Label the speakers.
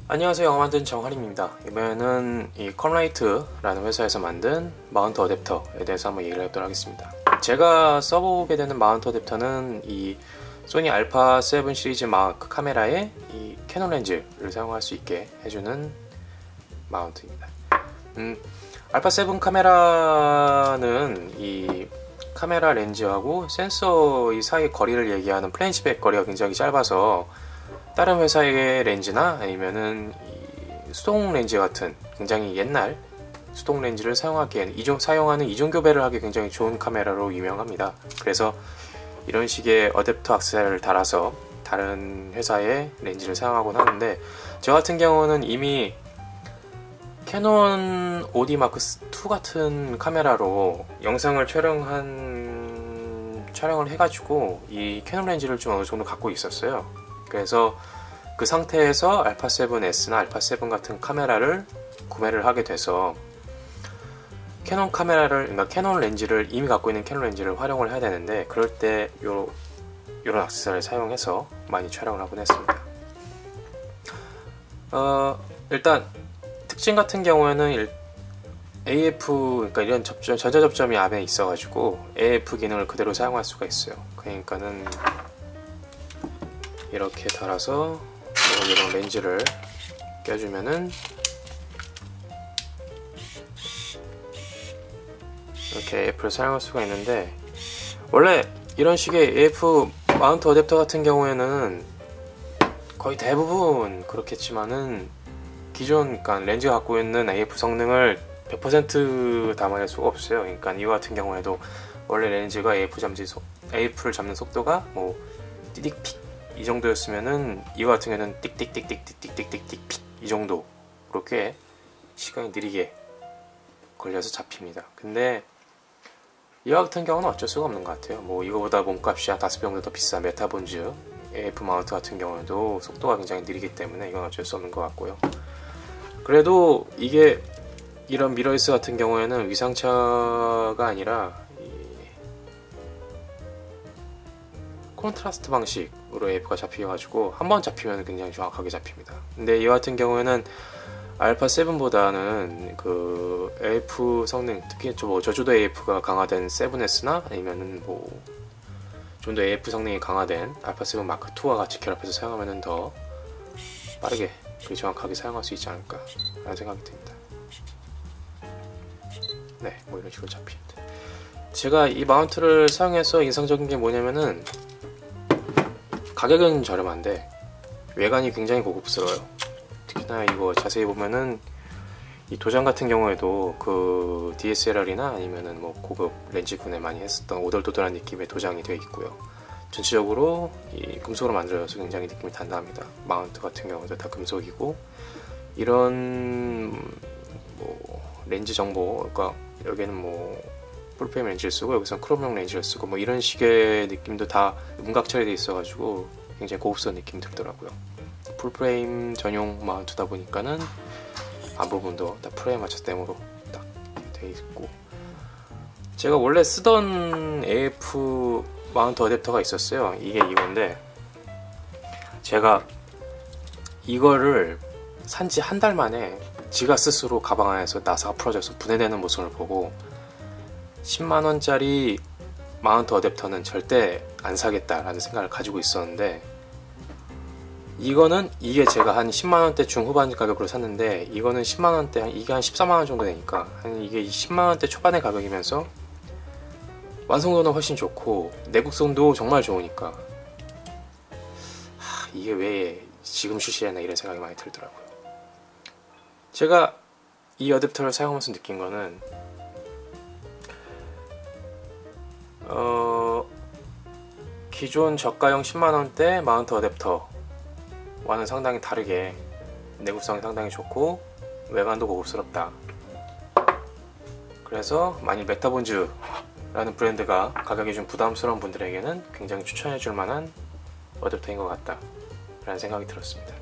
Speaker 1: 안녕하세요. 영화 만든 정하림입니다. 이번에는 이 컴라이트라는 회사에서 만든 마운트 어댑터에 대해서 한번 얘기를 해보도록 하겠습니다. 제가 써보게 되는 마운트 어댑터는 이 소니 알파 7 시리즈 마크 카메라에 이 캐논 렌즈를 사용할 수 있게 해주는 마운트입니다. 알파 7 카메라는 이 카메라 렌즈하고 센서 이 사이 거리를 얘기하는 플래시백 거리가 굉장히 짧아서 다른 회사의 렌즈나 아니면은 이 수동 렌즈 같은 굉장히 옛날 수동 렌즈를 사용하기엔 사용하는 이중 교배를 하기 굉장히 좋은 카메라로 유명합니다. 그래서 이런 식의 어댑터 악세사리를 달아서 다른 회사의 렌즈를 사용하곤 하는데, 저 같은 경우는 이미 캐논 OD 마크 2 같은 카메라로 영상을 촬영을 해가지고 이 캐논 렌즈를 좀 어느 정도 갖고 있었어요. 그래서 그 상태에서 알파 7S나 알파 7 같은 카메라를 구매를 하게 돼서 캐논 그러니까 캐논 렌즈를 이미 갖고 있는 캐논 렌즈를 활용을 해야 되는데, 그럴 때 이런 액세서리를 사용해서 많이 촬영을 하곤 했습니다. 일단 특징 같은 경우에는 AF, 그러니까 이런 전자접점이 안에 있어가지고 AF 기능을 그대로 사용할 수가 있어요. 그러니까는 이렇게 달아서 이런 렌즈를 껴주면은 이렇게 AF를 사용할 수가 있는데, 원래 이런 식의 AF 마운트 어댑터 같은 경우에는 거의 대부분 그렇겠지만은 기존 그러니까 렌즈가 갖고 있는 AF 성능을 100% 담아낼 수가 없어요. 그러니까 이거 같은 경우에도 원래 렌즈가 AF를 잡는 속도가 뭐 띠딕픽 이 정도였으면은 이거 같은 경우는 띡띡띡띡띡띡띡띡 이 정도, 그렇게 시간이 느리게 걸려서 잡힙니다. 근데 이거 같은 경우는 어쩔 수가 없는 것 같아요. 뭐 이거보다 몸값이 한 5배 정도 더 비싼 메타본즈 AF 마운트 같은 경우에도 속도가 굉장히 느리기 때문에 이건 어쩔 수 없는 것 같고요. 그래도 이게 이런 미러리스 같은 경우에는 위상차가 아니라 콘트라스트 방식으로 AF가 잡혀가지고 한 번 잡히면 굉장히 정확하게 잡힙니다. 근데 이 같은 경우에는 알파 7보다는 그 AF 성능, 특히 저조도 AF가 강화된 7S나 아니면은 뭐 좀 더 AF 성능이 강화된 알파 7 마크 2와 같이 결합해서 사용하면은 더 빠르게 그리고 정확하게 사용할 수 있지 않을까 라는 생각이 듭니다. 네, 뭐 이런 식으로 잡히는데, 제가 이 마운트를 사용해서 인상적인 게 뭐냐면은 가격은 저렴한데 외관이 굉장히 고급스러워요. 특히나 이거 자세히 보면은 이 도장 같은 경우에도 그 DSLR이나 아니면은 뭐 고급 렌즈군에 많이 했었던 오돌도돌한 느낌의 도장이 되어 있고요. 전체적으로 이 금속으로 만들어져서 굉장히 느낌이 단단합니다. 마운트 같은 경우도 다 금속이고, 이런 뭐 렌즈 정보, 그러니까 여기는 뭐 풀프레임 렌즈를 쓰고 여기선 크롬용 렌즈를 쓰고 뭐 이런 식의 느낌도 다 음각 처리되어 있어가지고 굉장히 고급스러운 느낌이 들더라고요. 풀프레임 전용 마운트다 보니까는 앞부분도 다 프레임 맞춰서 댐으로 딱 되어 있고, 제가 원래 쓰던 AF 마운트 어댑터가 있었어요. 이게 이건데, 제가 이거를 산지 한 달 만에 지가 스스로 가방 안에서 나사가 풀어져서 분해되는 모습을 보고 10만원짜리 마운트 어댑터는 절대 안 사겠다라는 생각을 가지고 있었는데, 이게 제가 한 10만원대 중후반 가격으로 샀는데, 이거는 10만원대, 이게 한 14만원 정도 되니까 이게 10만원대 초반의 가격이면서 완성도는 훨씬 좋고 내구성도 정말 좋으니까 이게 왜 지금 출시했나 이런 생각이 많이 들더라고요. 제가 이 어댑터를 사용하면서 느낀 거는 기존 저가형 10만원대 마운트 어댑터와는 상당히 다르게 내구성이 상당히 좋고 외관도 고급스럽다. 그래서 만일 메타본즈라는 브랜드가 가격이 좀 부담스러운 분들에게는 굉장히 추천해줄 만한 어댑터인 것 같다 라는 생각이 들었습니다.